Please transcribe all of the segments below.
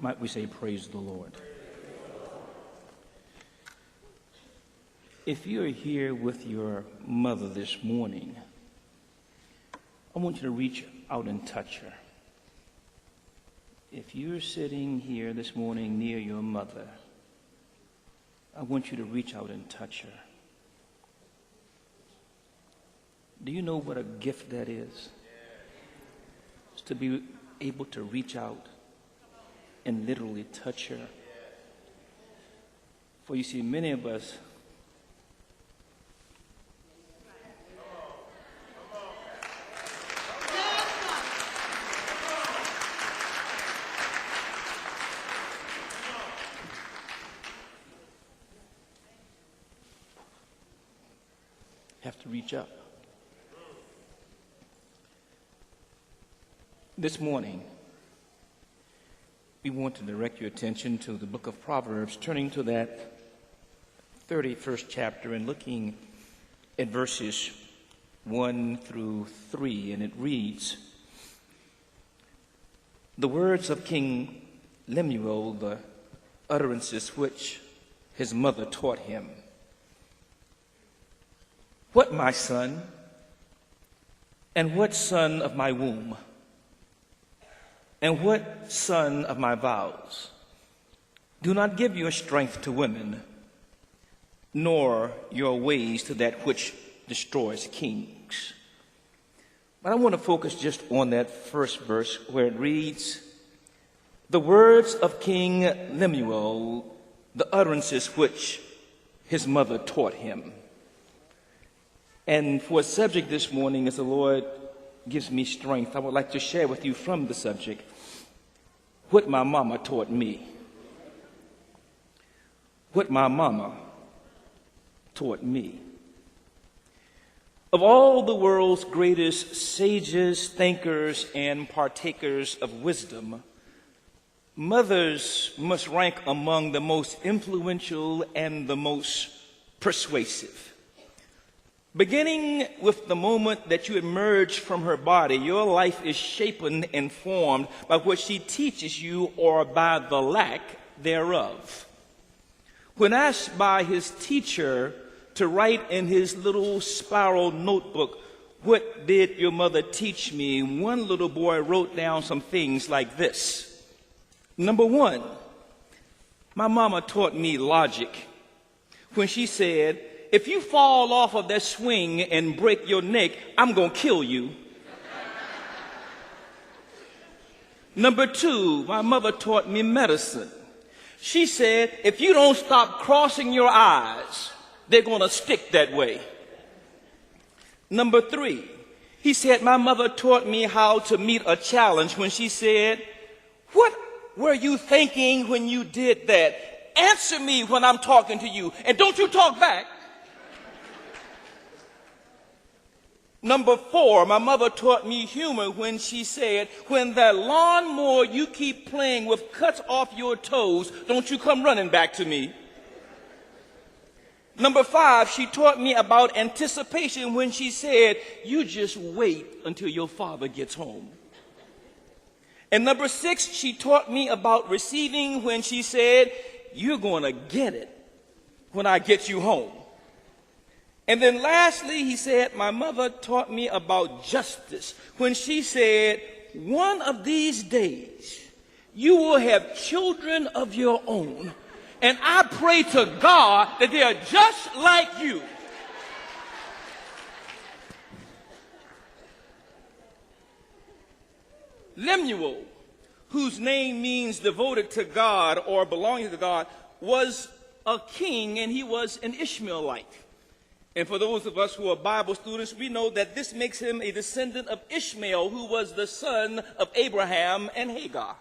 Might we say praise the Lord? If you're here with your mother this morning, I want you to reach out and touch her. If you're sitting here this morning near your mother, I want you to reach out and touch her. Do you know what a gift that is? It's to be able to reach out and literally touch her. For you see, many of us have to reach up. This morning, we want to direct your attention to the book of Proverbs, turning to that 31st chapter and looking at verses 1 through 3, and it reads, "The words of King Lemuel, the utterances which his mother taught him. What, my son, and what son of my womb? And what son of my vows? Do not give your strength to women, nor your ways to that which destroys kings." But I want to focus just on that first verse where it reads, "The words of King Lemuel, the utterances which his mother taught him." And for a subject this morning, as the Lord gives me strength, I would like to share with you from the subject what my mama taught me. What my mama taught me. Of all the world's greatest sages, thinkers, and partakers of wisdom, mothers must rank among the most influential and the most persuasive. Beginning with the moment that you emerge from her body, your life is shapen and formed by what she teaches you or by the lack thereof. When asked by his teacher to write in his little spiral notebook, "What did your mother teach me?" one little boy wrote down some things like this. Number one, my mama taught me logic when she said, "If you fall off of that swing and break your neck, I'm going to kill you." Number two, my mother taught me medicine. She said, "If you don't stop crossing your eyes, they're going to stick that way." Number three, he said, my mother taught me how to meet a challenge when she said, "What were you thinking when you did that? Answer me when I'm talking to you, and don't you talk back." Number four, my mother taught me humor when she said, "When that lawnmower you keep playing with cuts off your toes, don't you come running back to me." Number five, she taught me about anticipation when she said, "You just wait until your father gets home." And number six, she taught me about receiving when she said, "You're going to get it when I get you home." And then lastly, he said, my mother taught me about justice when she said, "One of these days, you will have children of your own, and I pray to God that they are just like you." Lemuel, whose name means devoted to God or belonging to God, was a king, and he was an Ishmaelite. And for those of us who are Bible students, we know that this makes him a descendant of Ishmael, who was the son of Abraham and Hagar.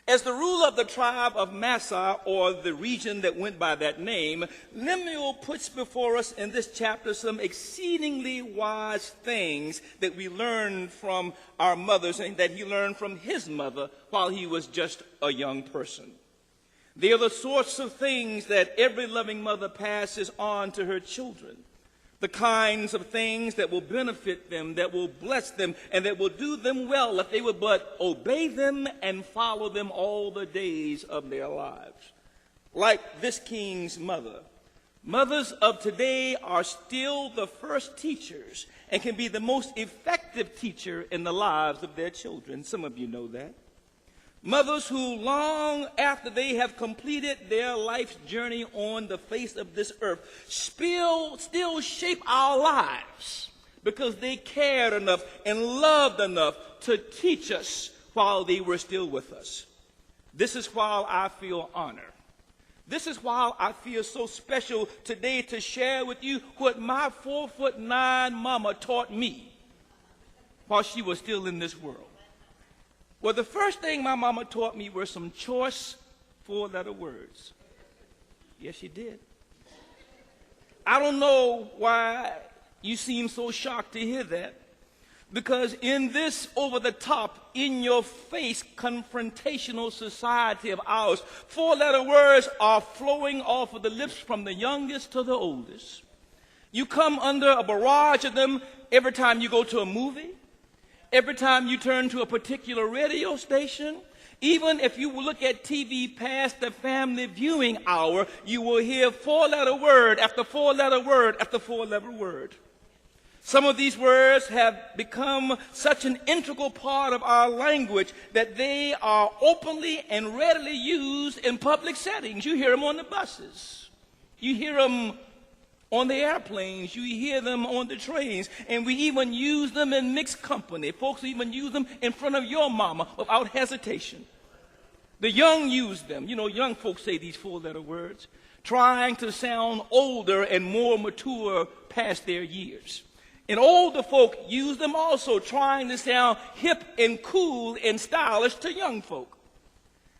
As the ruler of the tribe of Manasseh, or the region that went by that name, Lemuel puts before us in this chapter some exceedingly wise things that we learn from our mothers and that he learned from his mother while he was just a young person. They are the sorts of things that every loving mother passes on to her children. the kinds of things that will benefit them, that will bless them, and that will do them well if they would but obey them and follow them all the days of their lives. Like this king's mother. Mothers of today are still the first teachers and can be the most effective teacher in the lives of their children. Some of you know that. Mothers who, long after they have completed their life's journey on the face of this earth, still shape our lives because they cared enough and loved enough to teach us while they were still with us. This is why I feel honored. This is why I feel so special today to share with you what my 4'9" mama taught me while she was still in this world. Well, the first thing my mama taught me were some choice 4-letter words. Yes, she did. I don't know why you seem so shocked to hear that, because in this over-the-top, in-your-face, confrontational society of ours, 4-letter words are flowing off of the lips from the youngest to the oldest. You come under a barrage of them every time you go to a movie, every time you turn to a particular radio station. Even if you look at TV past the family viewing hour, you will hear 4-letter word after 4-letter word after 4-letter word. Some of these words have become such an integral part of our language that they are openly and readily used in public settings. You hear them on the buses. You hear them on the airplanes. You hear them on the trains. And we even use them in mixed company. Folks even use them in front of your mama without hesitation. The young use them. You know, young folks say these 4-letter words, trying to sound older and more mature past their years. And older folk use them also, trying to sound hip and cool and stylish to young folk.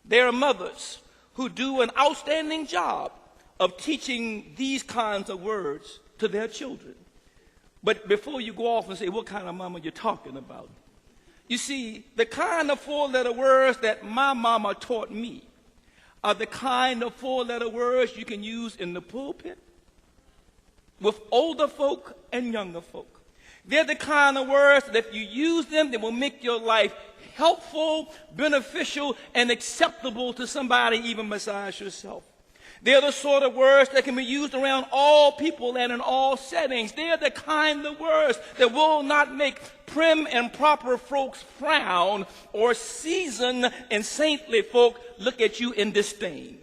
There are mothers who do an outstanding job of teaching these kinds of words to their children. But before you go off and say, what kind of mama you're talking about? You see, the kind of 4-letter words that my mama taught me are the kind of 4-letter words you can use in the pulpit with older folk and younger folk. They're the kind of words that if you use them, they will make your life helpful, beneficial, and acceptable to somebody even besides yourself. They're the sort of words that can be used around all people and in all settings. They're the kind of words that will not make prim and proper folks frown or seasoned and saintly folk look at you in disdain.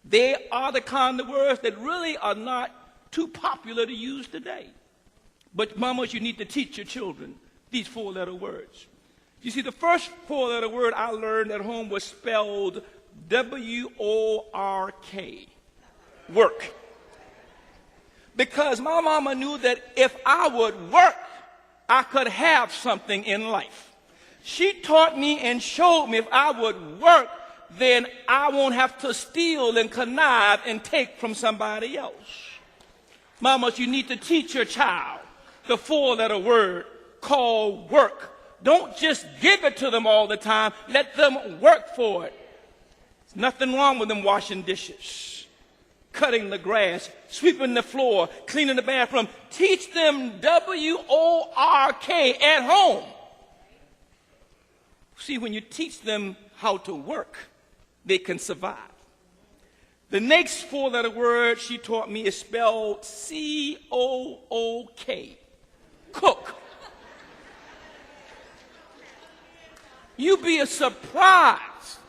They are the kind of words that really are not too popular to use today. But mamas, you need to teach your children these 4-letter words. You see, the first 4-letter word I learned at home was spelled W-O-R-K, work. Because my mama knew that if I would work, I could have something in life. She taught me and showed me if I would work, then I won't have to steal and connive and take from somebody else. Mamas, you need to teach your child the 4-letter word called work. Don't just give it to them all the time. Let them work for it. There's nothing wrong with them washing dishes, cutting the grass, sweeping the floor, cleaning the bathroom. Teach them W-O-R-K at home. See, when you teach them how to work, they can survive. The next 4-letter word she taught me is spelled C-O-O-K. Cook. You'd be surprised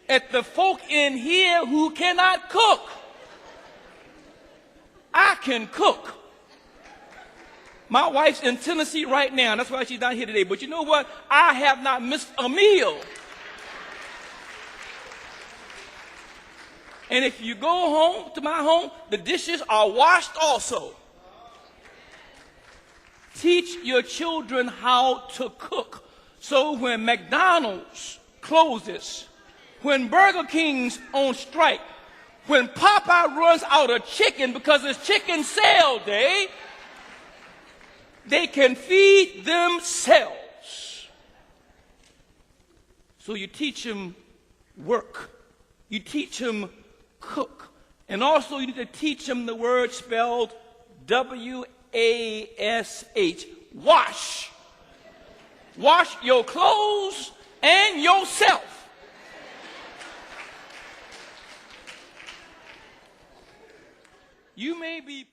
at the folk in here who cannot cook. I can cook. My wife's in Tennessee right now. That's why she's not here today. But you know what? I have not missed a meal. And if you go home to my home, the dishes are washed also. Teach your children how to cook. So when McDonald's closes, when Burger King's on strike, when Popeye runs out of chicken because it's chicken sale day, they can feed themselves. So you teach them work. You teach them cook. And also you need to teach them the word spelled W-A-R-K. Wash. Wash your clothes and yourself. You may be